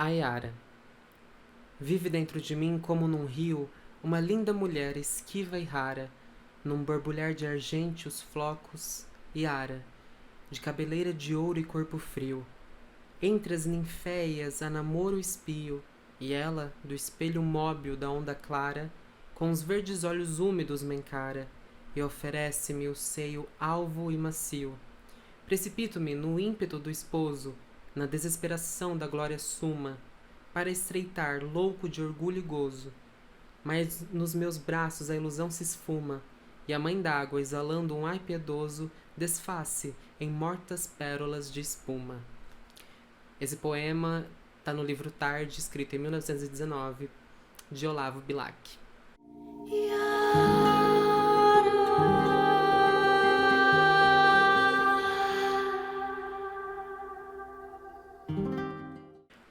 A Yara. Vive dentro de mim como num rio uma linda mulher esquiva e rara, num borbulhar de argênteos flocos, Yara, de cabeleira de ouro e corpo frio. Entre as ninféias a namoro espio, e ela, do espelho móbil da onda clara, com os verdes olhos úmidos me encara, e oferece-me o seio alvo e macio. Precipito-me no ímpeto do esposo, na desesperação da glória suma, para estreitar, louco de orgulho e gozo. Mas nos meus braços a ilusão se esfuma, e a mãe d'água, exalando um ai piedoso, desfaz-se em mortas pérolas de espuma. Esse poema está no livro Tarde, escrito em 1919, de Olavo Bilac.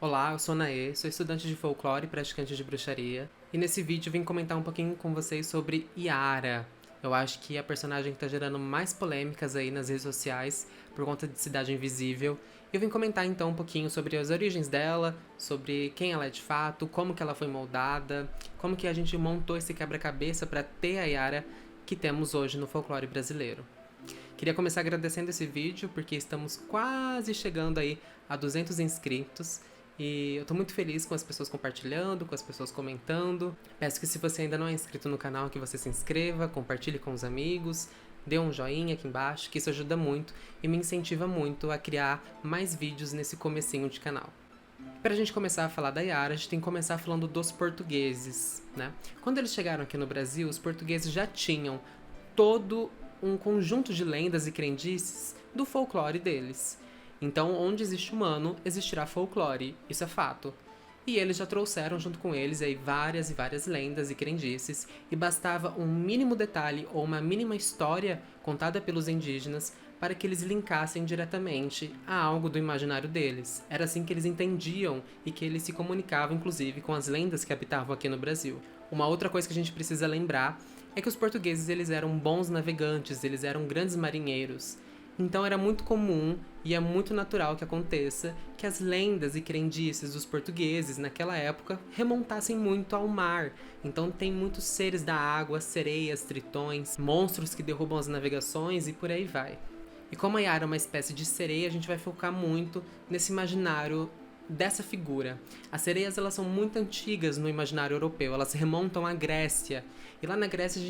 Olá, eu sou Naê, sou estudante de folclore e praticante de bruxaria, e nesse vídeo eu vim comentar um pouquinho com vocês sobre Yara. Eu acho que é a personagem que tá gerando mais polêmicas aí nas redes sociais por conta de Cidade Invisível. E eu vim comentar então um pouquinho sobre as origens dela, sobre quem ela é de fato, como que ela foi moldada, como que a gente montou esse quebra-cabeça para ter a Yara que temos hoje no folclore brasileiro. Queria começar agradecendo esse vídeo porque estamos quase chegando aí a 200 inscritos. E eu tô muito feliz com as pessoas compartilhando, com as pessoas comentando. Peço que se você ainda não é inscrito no canal, que você se inscreva, compartilhe com os amigos, dê um joinha aqui embaixo, que isso ajuda muito e me incentiva muito a criar mais vídeos nesse comecinho de canal. Pra gente começar a falar da Yara, a gente tem que começar falando dos portugueses, né? Quando eles chegaram aqui no Brasil, os portugueses já tinham todo um conjunto de lendas e crendices do folclore deles. Então, onde existe humano, existirá folclore, isso é fato. E eles já trouxeram junto com eles aí várias e várias lendas e crendices, e bastava um mínimo detalhe ou uma mínima história contada pelos indígenas para que eles linkassem diretamente a algo do imaginário deles. Era assim que eles entendiam e que eles se comunicavam, inclusive, com as lendas que habitavam aqui no Brasil. Uma outra coisa que a gente precisa lembrar é que os portugueses eles eram bons navegantes, eles eram grandes marinheiros. Então era muito comum e é muito natural que aconteça que as lendas e crendices dos portugueses naquela época remontassem muito ao mar. Então tem muitos seres da água, sereias, tritões, monstros que derrubam as navegações e por aí vai. E como a Yara é uma espécie de sereia, a gente vai focar muito nesse imaginário dessa figura. As sereias elas são muito antigas no imaginário europeu, elas se remontam à Grécia. E lá na Grécia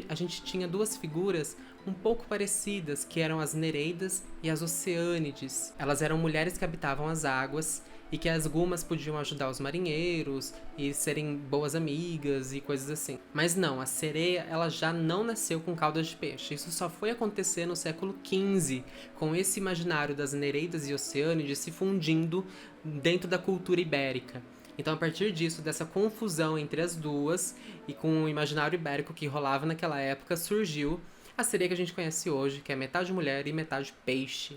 a gente tinha duas figuras um pouco parecidas, que eram as Nereidas e as Oceânides. Elas eram mulheres que habitavam as águas e que as gumas podiam ajudar os marinheiros e serem boas amigas e coisas assim. Mas não, a sereia ela já não nasceu com cauda de peixe. Isso só foi acontecer no século XV, com esse imaginário das Nereidas e Oceânides se fundindo dentro da cultura ibérica. Então, a partir disso, dessa confusão entre as duas e com o imaginário ibérico que rolava naquela época, surgiu a sereia que a gente conhece hoje, que é metade mulher e metade peixe.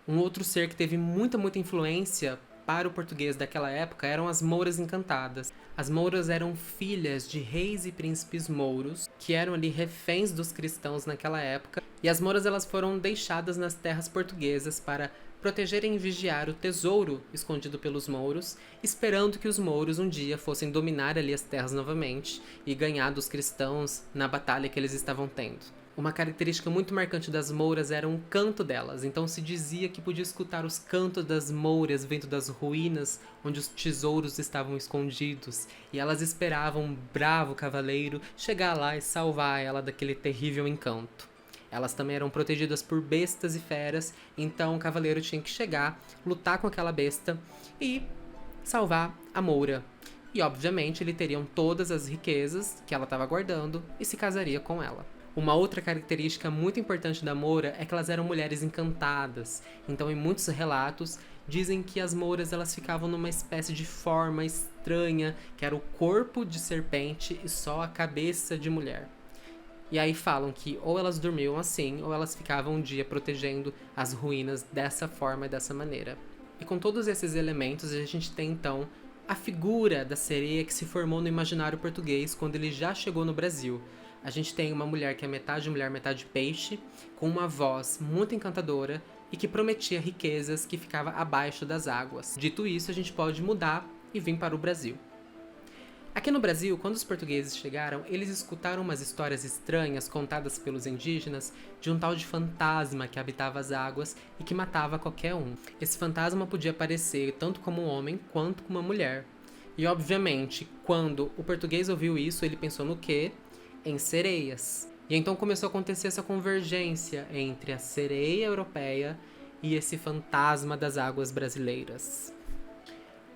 Um outro ser que teve muita influência para o português daquela época eram as mouras encantadas. As mouras eram filhas de reis e príncipes mouros, que eram ali reféns dos cristãos naquela época, e as mouras elas foram deixadas nas terras portuguesas para protegerem e vigiar o tesouro escondido pelos mouros, esperando que os mouros um dia fossem dominar ali as terras novamente e ganhar dos cristãos na batalha que eles estavam tendo. Uma característica muito marcante das mouras era um canto delas, então se dizia que podia escutar os cantos das mouras vindo das ruínas onde os tesouros estavam escondidos, e elas esperavam um bravo cavaleiro chegar lá e salvar ela daquele terrível encanto. Elas também eram protegidas por bestas e feras, então o cavaleiro tinha que chegar, lutar com aquela besta e salvar a moura. E obviamente ele teria todas as riquezas que ela estava guardando e se casaria com ela. Uma outra característica muito importante da moura é que elas eram mulheres encantadas. Então, em muitos relatos, dizem que as mouras elas ficavam numa espécie de forma estranha, que era o corpo de serpente e só a cabeça de mulher. E aí falam que ou elas dormiam assim, ou elas ficavam um dia protegendo as ruínas dessa forma e dessa maneira. E com todos esses elementos, a gente tem então a figura da sereia que se formou no imaginário português quando ele já chegou no Brasil. A gente tem uma mulher que é metade mulher, metade peixe, com uma voz muito encantadora e que prometia riquezas que ficava abaixo das águas. Dito isso, a gente pode mudar e vim para o Brasil. Aqui no Brasil, quando os portugueses chegaram, eles escutaram umas histórias estranhas contadas pelos indígenas de um tal de fantasma que habitava as águas e que matava qualquer um. Esse fantasma podia aparecer tanto como um homem quanto como uma mulher. E obviamente, quando o português ouviu isso, ele pensou no quê? Em sereias. E então começou a acontecer essa convergência entre a sereia europeia e esse fantasma das águas brasileiras.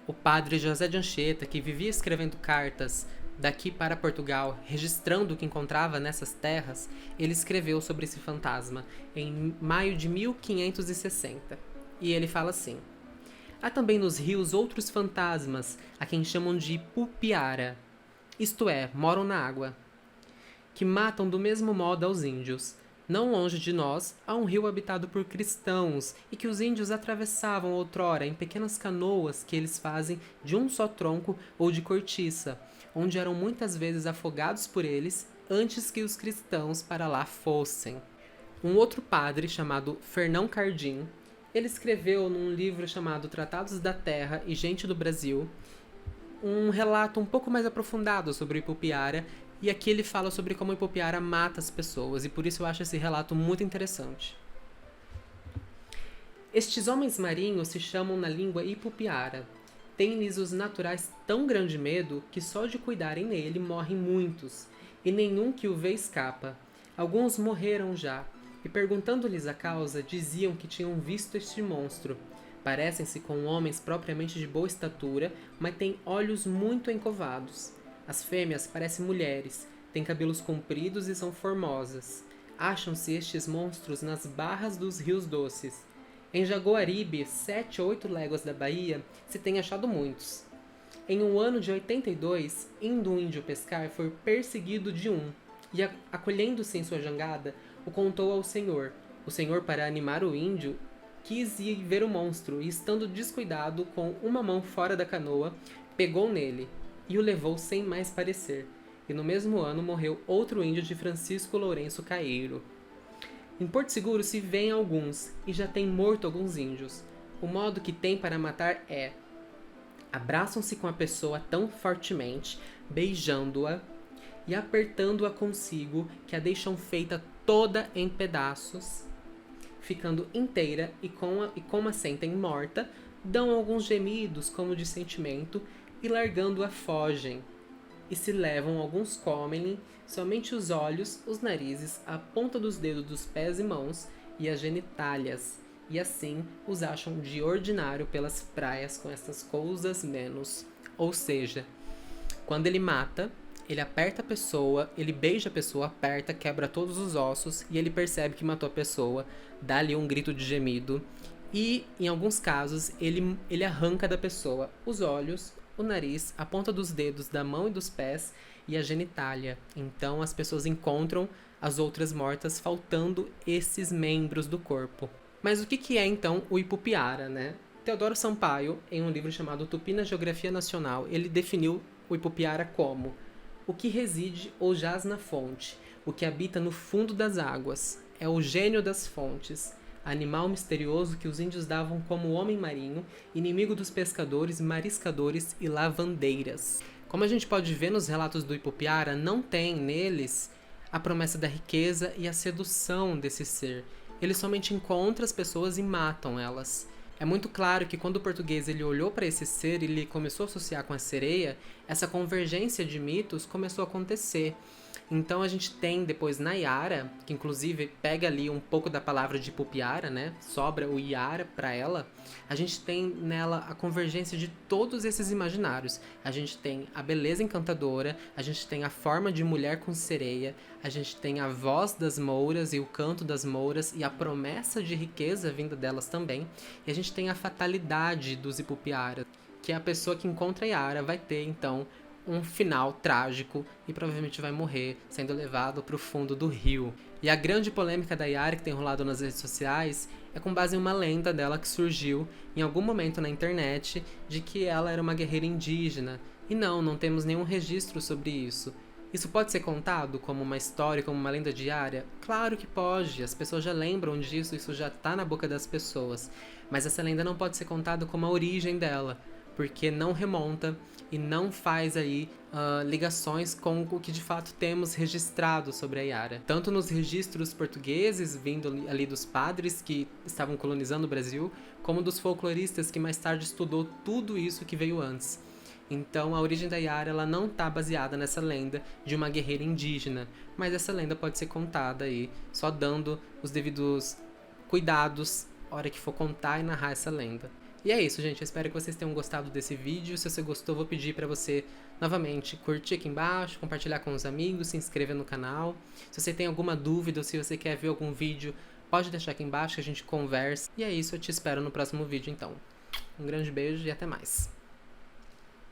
O padre José de Anchieta, que vivia escrevendo cartas daqui para Portugal, registrando o que encontrava nessas terras, ele escreveu sobre esse fantasma em maio de 1560. E ele fala assim: há também nos rios outros fantasmas, a quem chamam de Pupiara, isto é, moram na água, que matam do mesmo modo aos índios. Não longe de nós, há um rio habitado por cristãos, e que os índios atravessavam outrora em pequenas canoas que eles fazem de um só tronco ou de cortiça, onde eram muitas vezes afogados por eles antes que os cristãos para lá fossem. Um outro padre, chamado Fernão Cardim, ele escreveu num livro chamado Tratados da Terra e Gente do Brasil um relato um pouco mais aprofundado sobre o Ipupiara. E aqui ele fala sobre como o Ipupiara mata as pessoas, e por isso eu acho esse relato muito interessante. Estes homens marinhos se chamam na língua Ipupiara. Têm-lhes os naturais tão grande medo que só de cuidarem nele morrem muitos, e nenhum que o vê escapa. Alguns morreram já, e perguntando-lhes a causa, diziam que tinham visto este monstro. Parecem-se com homens propriamente de boa estatura, mas têm olhos muito encovados. As fêmeas parecem mulheres, têm cabelos compridos e são formosas. Acham-se estes monstros nas barras dos rios doces. Em Jaguaribe, 7 ou 8 léguas da Bahia, se tem achado muitos. Em um ano de 82, indo um índio pescar, foi perseguido de um, e acolhendo-se em sua jangada, o contou ao senhor. O senhor, para animar o índio, quis ir ver o monstro, e estando descuidado, com uma mão fora da canoa, pegou nele e o levou sem mais parecer, e no mesmo ano morreu outro índio de Francisco Lourenço Caeiro. Em Porto Seguro se vêem alguns, e já tem morto alguns índios. O modo que tem para matar é: abraçam-se com a pessoa tão fortemente, beijando-a e apertando-a consigo, que a deixam feita toda em pedaços, ficando inteira, e como a sentem morta, dão alguns gemidos como de sentimento, e largando-a fogem. E se levam, alguns comem-lhe somente os olhos, os narizes, a ponta dos dedos dos pés e mãos e as genitálias, e assim os acham de ordinário pelas praias com estas coisas menos. Ou seja, quando ele mata, ele aperta a pessoa, ele beija a pessoa, aperta, quebra todos os ossos, e ele percebe que matou a pessoa, dá-lhe um grito de gemido, e em alguns casos ele arranca da pessoa os olhos, o nariz, a ponta dos dedos da mão e dos pés e a genitália. Então as pessoas encontram as outras mortas faltando esses membros do corpo. Mas o que é então o Ipupiara, né? Teodoro Sampaio, em um livro chamado Tupi na Geografia Nacional, ele definiu o Ipupiara como o que reside ou jaz na fonte, o que habita no fundo das águas, é o gênio das fontes, animal misterioso que os índios davam como homem marinho, inimigo dos pescadores, mariscadores e lavandeiras. Como a gente pode ver nos relatos do Ipupiara, não tem neles a promessa da riqueza e a sedução desse ser. Ele somente encontra as pessoas e matam elas. É muito claro que quando o português ele olhou para esse ser e ele começou a associar com a sereia, essa convergência de mitos começou a acontecer. Então a gente tem depois Nayara, que inclusive pega ali um pouco da palavra de Ipupiara, né? Sobra o Iara para ela. A gente tem nela a convergência de todos esses imaginários. A gente tem a beleza encantadora, a gente tem a forma de mulher com sereia, a gente tem a voz das mouras e o canto das mouras e a promessa de riqueza vinda delas também. E a gente tem a fatalidade dos Ipupiaras, que é a pessoa que encontra a Iara vai ter então um final trágico e provavelmente vai morrer sendo levado para o fundo do rio. E a grande polêmica da Yara que tem rolado nas redes sociais é com base em uma lenda dela que surgiu em algum momento na internet de que ela era uma guerreira indígena. E não temos nenhum registro sobre isso. Isso pode ser contado como uma história, como uma lenda diária? Claro que pode, as pessoas já lembram disso, isso já está na boca das pessoas. Mas essa lenda não pode ser contada como a origem dela, porque não remonta e não faz aí ligações com o que de fato temos registrado sobre a Yara. Tanto nos registros portugueses, vindo ali dos padres que estavam colonizando o Brasil, como dos folcloristas que mais tarde estudou tudo isso que veio antes. Então, a origem da Yara ela não está baseada nessa lenda de uma guerreira indígena, mas essa lenda pode ser contada aí, só dando os devidos cuidados na hora que for contar e narrar essa lenda. E é isso, gente. Eu espero que vocês tenham gostado desse vídeo. Se você gostou, vou pedir para você, novamente, curtir aqui embaixo, compartilhar com os amigos, se inscrever no canal. Se você tem alguma dúvida ou se você quer ver algum vídeo, pode deixar aqui embaixo que a gente conversa. E é isso, eu te espero no próximo vídeo, então. Um grande beijo e até mais.